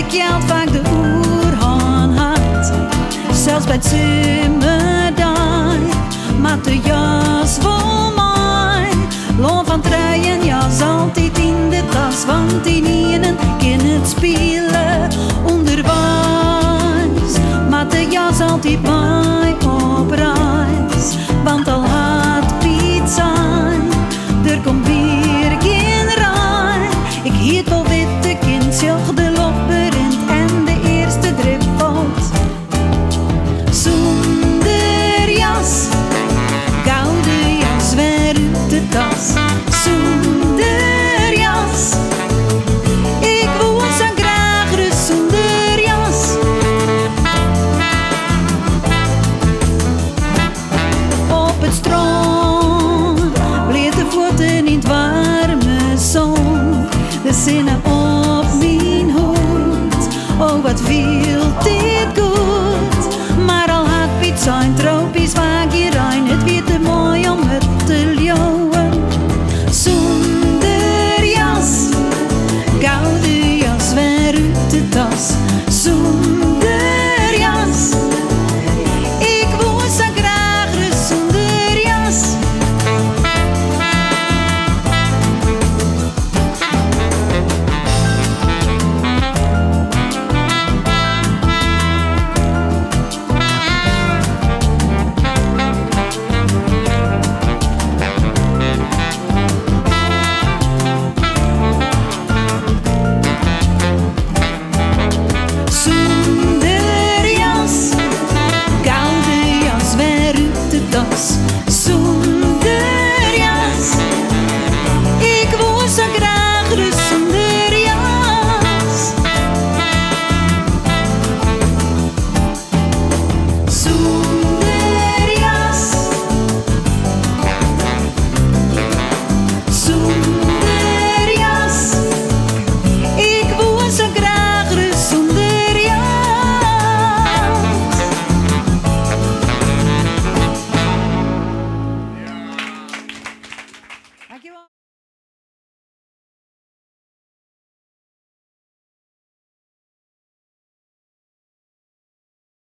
geld vaak de oerhaan had. Zelfs bij het zomerdag, maar de jas voor mij. Loon van truien, jas altijd in de tas, want die nienen kunnen het spelen onderwijs. Maar de jas altijd bij op reis, want al had Piet zijn, er komt weer geen rij. Ik hield wel witte kind, zag de lopperend en de eerste drip valt. Zonder jas, gouden jas, weer uit de tas. Zonder jas, ik woon zo graag rust zonder jas. Op het strand